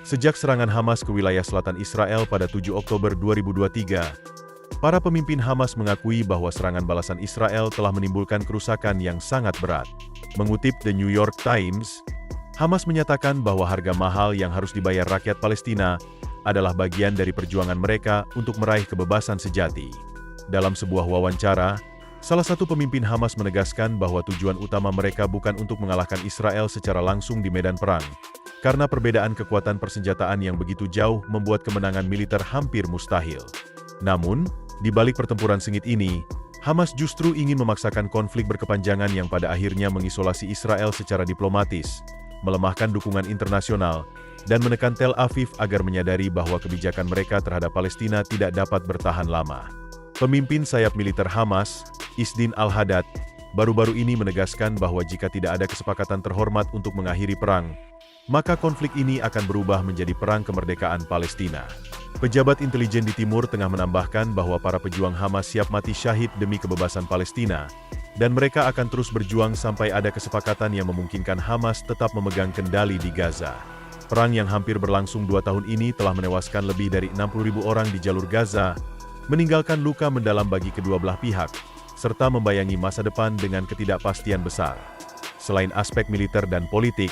Sejak serangan Hamas ke wilayah selatan Israel pada 7 Oktober 2023, para pemimpin Hamas mengakui bahwa serangan balasan Israel telah menimbulkan kerusakan yang sangat berat. Mengutip The New York Times, Hamas menyatakan bahwa harga mahal yang harus dibayar rakyat Palestina adalah bagian dari perjuangan mereka untuk meraih kebebasan sejati. Dalam sebuah wawancara, salah satu pemimpin Hamas menegaskan bahwa tujuan utama mereka bukan untuk mengalahkan Israel secara langsung di medan perang, karena perbedaan kekuatan persenjataan yang begitu jauh membuat kemenangan militer hampir mustahil. Namun, di balik pertempuran sengit ini, Hamas justru ingin memaksakan konflik berkepanjangan yang pada akhirnya mengisolasi Israel secara diplomatis, melemahkan dukungan internasional, dan menekan Tel Aviv agar menyadari bahwa kebijakan mereka terhadap Palestina tidak dapat bertahan lama. Pemimpin sayap militer Hamas, Isdin Al-Haddad, baru-baru ini menegaskan bahwa jika tidak ada kesepakatan terhormat untuk mengakhiri perang, maka konflik ini akan berubah menjadi perang kemerdekaan Palestina. Pejabat intelijen di Timur Tengah menambahkan bahwa para pejuang Hamas siap mati syahid demi kebebasan Palestina, dan mereka akan terus berjuang sampai ada kesepakatan yang memungkinkan Hamas tetap memegang kendali di Gaza. Perang yang hampir berlangsung 2 tahun ini telah menewaskan lebih dari 60.000 orang di jalur Gaza, meninggalkan luka mendalam bagi kedua belah pihak, serta membayangi masa depan dengan ketidakpastian besar. Selain aspek militer dan politik,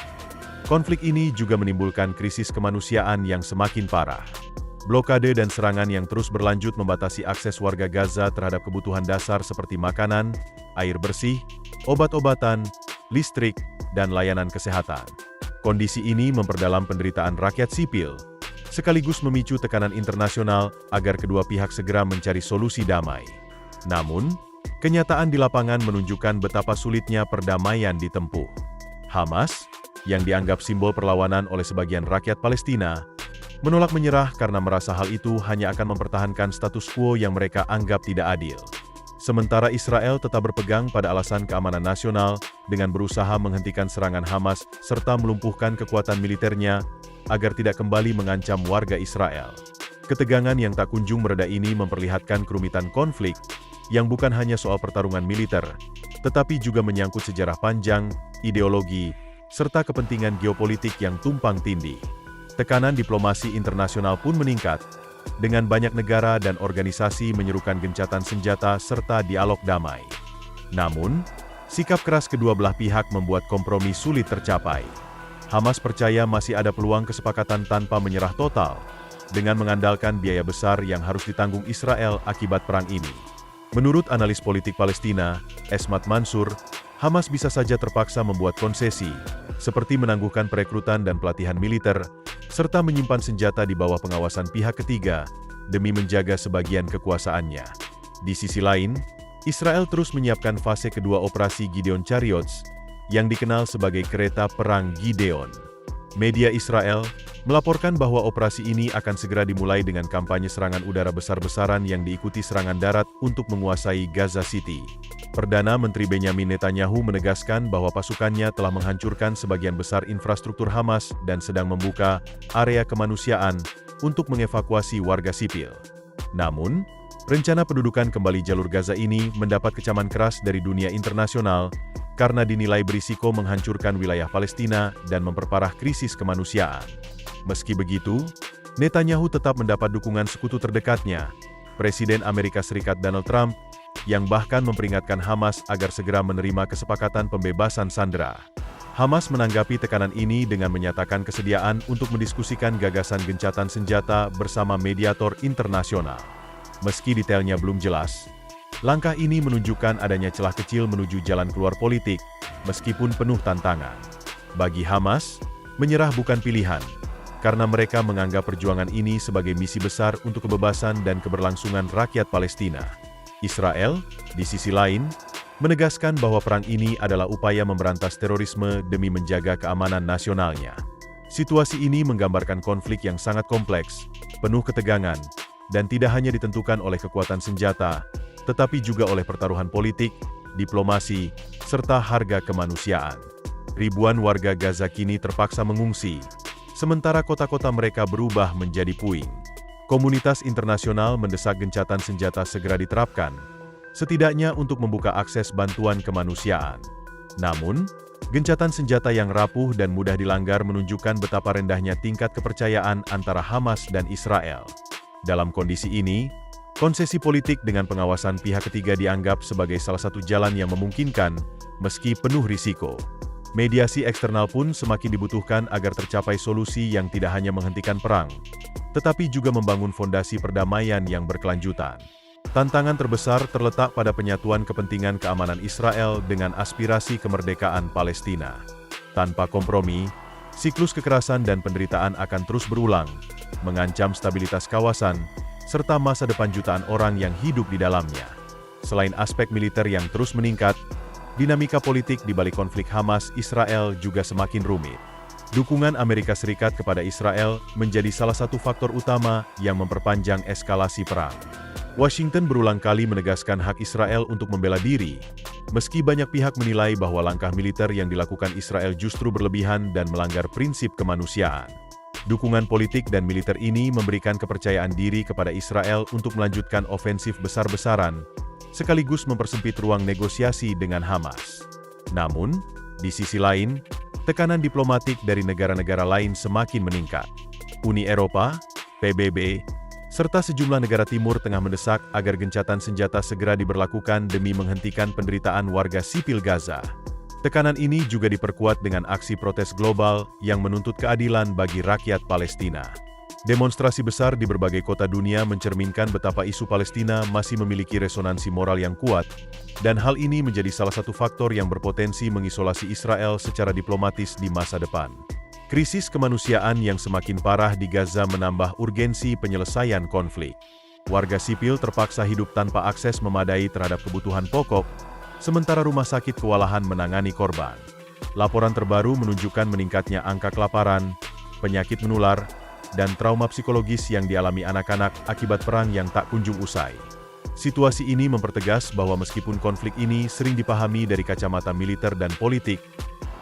konflik ini juga menimbulkan krisis kemanusiaan yang semakin parah. Blokade dan serangan yang terus berlanjut membatasi akses warga Gaza terhadap kebutuhan dasar seperti makanan, air bersih, obat-obatan, listrik, dan layanan kesehatan. Kondisi ini memperdalam penderitaan rakyat sipil, sekaligus memicu tekanan internasional agar kedua pihak segera mencari solusi damai. Namun, kenyataan di lapangan menunjukkan betapa sulitnya perdamaian ditempuh. Hamas, yang dianggap simbol perlawanan oleh sebagian rakyat Palestina, menolak menyerah karena merasa hal itu hanya akan mempertahankan status quo yang mereka anggap tidak adil. Sementara Israel tetap berpegang pada alasan keamanan nasional dengan berusaha menghentikan serangan Hamas serta melumpuhkan kekuatan militernya agar tidak kembali mengancam warga Israel. Ketegangan yang tak kunjung mereda ini memperlihatkan kerumitan konflik yang bukan hanya soal pertarungan militer, tetapi juga menyangkut sejarah panjang, ideologi, serta kepentingan geopolitik yang tumpang tindih. Tekanan diplomasi internasional pun meningkat, dengan banyak negara dan organisasi menyerukan gencatan senjata serta dialog damai. Namun, sikap keras kedua belah pihak membuat kompromi sulit tercapai. Hamas percaya masih ada peluang kesepakatan tanpa menyerah total, dengan mengandalkan biaya besar yang harus ditanggung Israel akibat perang ini. Menurut analis politik Palestina, Esmat Mansur, Hamas bisa saja terpaksa membuat konsesi, seperti menangguhkan perekrutan dan pelatihan militer, serta menyimpan senjata di bawah pengawasan pihak ketiga, demi menjaga sebagian kekuasaannya. Di sisi lain, Israel terus menyiapkan fase kedua operasi Gideon Chariots, yang dikenal sebagai kereta perang Gideon. Media Israel melaporkan bahwa operasi ini akan segera dimulai dengan kampanye serangan udara besar-besaran yang diikuti serangan darat untuk menguasai Gaza City. Perdana Menteri Benyamin Netanyahu menegaskan bahwa pasukannya telah menghancurkan sebagian besar infrastruktur Hamas dan sedang membuka area kemanusiaan untuk mengevakuasi warga sipil. Namun, rencana pendudukan kembali jalur Gaza ini mendapat kecaman keras dari dunia internasional karena dinilai berisiko menghancurkan wilayah Palestina dan memperparah krisis kemanusiaan. Meski begitu, Netanyahu tetap mendapat dukungan sekutu terdekatnya, Presiden Amerika Serikat Donald Trump, yang bahkan memperingatkan Hamas agar segera menerima kesepakatan pembebasan sandera. Hamas menanggapi tekanan ini dengan menyatakan kesediaan untuk mendiskusikan gagasan gencatan senjata bersama mediator internasional. Meski detailnya belum jelas, langkah ini menunjukkan adanya celah kecil menuju jalan keluar politik, meskipun penuh tantangan. Bagi Hamas, menyerah bukan pilihan, karena mereka menganggap perjuangan ini sebagai misi besar untuk kebebasan dan keberlangsungan rakyat Palestina. Israel, di sisi lain, menegaskan bahwa perang ini adalah upaya memberantas terorisme demi menjaga keamanan nasionalnya. Situasi ini menggambarkan konflik yang sangat kompleks, penuh ketegangan, dan tidak hanya ditentukan oleh kekuatan senjata, tetapi juga oleh pertaruhan politik, diplomasi, serta harga kemanusiaan. Ribuan warga Gaza kini terpaksa mengungsi, sementara kota-kota mereka berubah menjadi puing. Komunitas internasional mendesak gencatan senjata segera diterapkan, setidaknya untuk membuka akses bantuan kemanusiaan. Namun, Gencatan senjata yang rapuh dan mudah dilanggar menunjukkan betapa rendahnya tingkat kepercayaan antara Hamas dan Israel. Dalam kondisi ini, konsesi politik dengan pengawasan pihak ketiga dianggap sebagai salah satu jalan yang memungkinkan, meski penuh risiko. Mediasi eksternal pun semakin dibutuhkan agar tercapai solusi yang tidak hanya menghentikan perang, tetapi juga membangun fondasi perdamaian yang berkelanjutan. Tantangan terbesar terletak pada penyatuan kepentingan keamanan Israel dengan aspirasi kemerdekaan Palestina. Tanpa kompromi, siklus kekerasan dan penderitaan akan terus berulang, mengancam stabilitas kawasan, serta masa depan jutaan orang yang hidup di dalamnya. Selain aspek militer yang terus meningkat, dinamika politik di balik konflik Hamas-Israel juga semakin rumit. Dukungan Amerika Serikat kepada Israel menjadi salah satu faktor utama yang memperpanjang eskalasi perang. Washington berulang kali menegaskan hak Israel untuk membela diri, meski banyak pihak menilai bahwa langkah militer yang dilakukan Israel justru berlebihan dan melanggar prinsip kemanusiaan. Dukungan politik dan militer ini memberikan kepercayaan diri kepada Israel untuk melanjutkan ofensif besar-besaran, sekaligus mempersempit ruang negosiasi dengan Hamas. Namun, di sisi lain, tekanan diplomatik dari negara-negara lain semakin meningkat. Uni Eropa, PBB, serta sejumlah negara Timur Tengah mendesak agar gencatan senjata segera diberlakukan demi menghentikan penderitaan warga sipil Gaza. Tekanan ini juga diperkuat dengan aksi protes global yang menuntut keadilan bagi rakyat Palestina. Demonstrasi besar di berbagai kota dunia mencerminkan betapa isu Palestina masih memiliki resonansi moral yang kuat, dan hal ini menjadi salah satu faktor yang berpotensi mengisolasi Israel secara diplomatis di masa depan. Krisis kemanusiaan yang semakin parah di Gaza menambah urgensi penyelesaian konflik. Warga sipil terpaksa hidup tanpa akses memadai terhadap kebutuhan pokok, sementara rumah sakit kewalahan menangani korban. Laporan terbaru menunjukkan meningkatnya angka kelaparan, penyakit menular, dan trauma psikologis yang dialami anak-anak akibat perang yang tak kunjung usai. Situasi ini mempertegas bahwa meskipun konflik ini sering dipahami dari kacamata militer dan politik,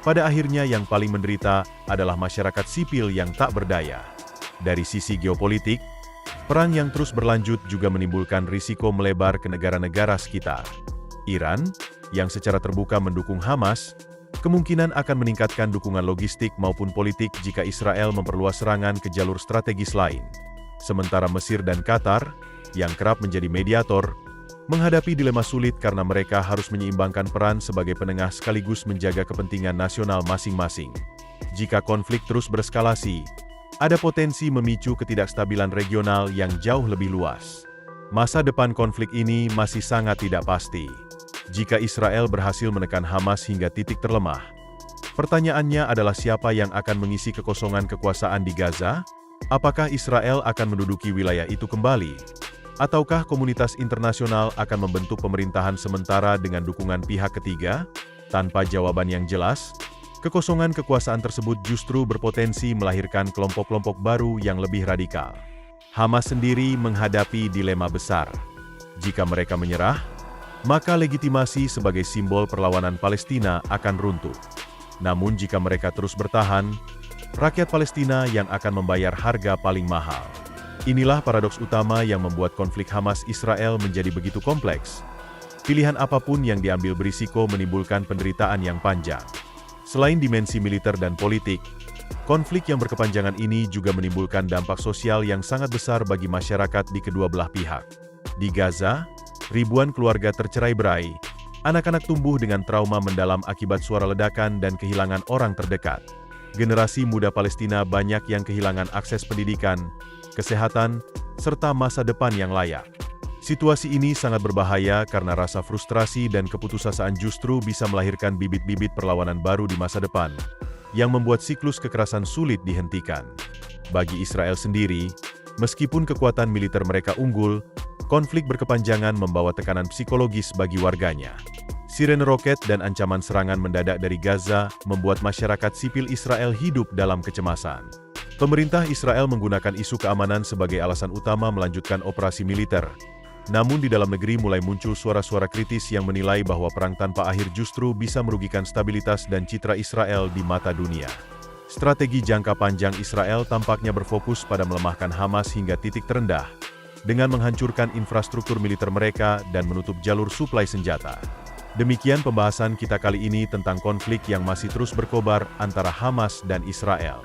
pada akhirnya yang paling menderita adalah masyarakat sipil yang tak berdaya. Dari sisi geopolitik, perang yang terus berlanjut juga menimbulkan risiko melebar ke negara-negara sekitar. Iran, yang secara terbuka mendukung Hamas, kemungkinan akan meningkatkan dukungan logistik maupun politik jika Israel memperluas serangan ke jalur strategis lain. Sementara Mesir dan Qatar, yang kerap menjadi mediator, menghadapi dilema sulit karena mereka harus menyeimbangkan peran sebagai penengah sekaligus menjaga kepentingan nasional masing-masing. Jika konflik terus bereskalasi, ada potensi memicu ketidakstabilan regional yang jauh lebih luas. Masa depan konflik ini masih sangat tidak pasti. Jika Israel berhasil menekan Hamas hingga titik terlemah, pertanyaannya adalah siapa yang akan mengisi kekosongan kekuasaan di Gaza? Apakah Israel akan menduduki wilayah itu kembali? Ataukah komunitas internasional akan membentuk pemerintahan sementara dengan dukungan pihak ketiga? Tanpa jawaban yang jelas, kekosongan kekuasaan tersebut justru berpotensi melahirkan kelompok-kelompok baru yang lebih radikal. Hamas sendiri menghadapi dilema besar. Jika mereka menyerah, maka legitimasi sebagai simbol perlawanan Palestina akan runtuh. Namun jika mereka terus bertahan, rakyat Palestina yang akan membayar harga paling mahal. Inilah paradoks utama yang membuat konflik Hamas-Israel menjadi begitu kompleks. Pilihan apapun yang diambil berisiko menimbulkan penderitaan yang panjang. Selain dimensi militer dan politik, konflik yang berkepanjangan ini juga menimbulkan dampak sosial yang sangat besar bagi masyarakat di kedua belah pihak. Di Gaza, ribuan keluarga tercerai-berai, anak-anak tumbuh dengan trauma mendalam akibat suara ledakan dan kehilangan orang terdekat. Generasi muda Palestina banyak yang kehilangan akses pendidikan, kesehatan, serta masa depan yang layak. Situasi ini sangat berbahaya karena rasa frustrasi dan keputusasaan justru bisa melahirkan bibit-bibit perlawanan baru di masa depan, yang membuat siklus kekerasan sulit dihentikan. Bagi Israel sendiri, meskipun kekuatan militer mereka unggul, konflik berkepanjangan membawa tekanan psikologis bagi warganya. Sirene roket dan ancaman serangan mendadak dari Gaza membuat masyarakat sipil Israel hidup dalam kecemasan. Pemerintah Israel menggunakan isu keamanan sebagai alasan utama melanjutkan operasi militer. Namun di dalam negeri mulai muncul suara-suara kritis yang menilai bahwa perang tanpa akhir justru bisa merugikan stabilitas dan citra Israel di mata dunia. Strategi jangka panjang Israel tampaknya berfokus pada melemahkan Hamas hingga titik terendah, dengan menghancurkan infrastruktur militer mereka dan menutup jalur suplai senjata. Demikian pembahasan kita kali ini tentang konflik yang masih terus berkobar antara Hamas dan Israel.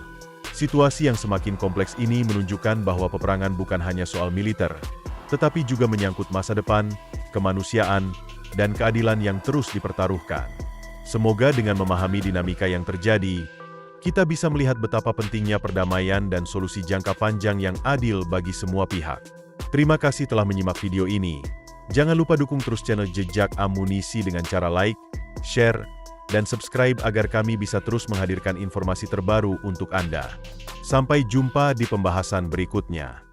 Situasi yang semakin kompleks ini menunjukkan bahwa peperangan bukan hanya soal militer, tetapi juga menyangkut masa depan, kemanusiaan, dan keadilan yang terus dipertaruhkan. Semoga dengan memahami dinamika yang terjadi, kita bisa melihat betapa pentingnya perdamaian dan solusi jangka panjang yang adil bagi semua pihak. Terima kasih telah menyimak video ini. Jangan lupa dukung terus channel Jejak Amunisi dengan cara like, share, dan subscribe agar kami bisa terus menghadirkan informasi terbaru untuk Anda. Sampai jumpa di pembahasan berikutnya.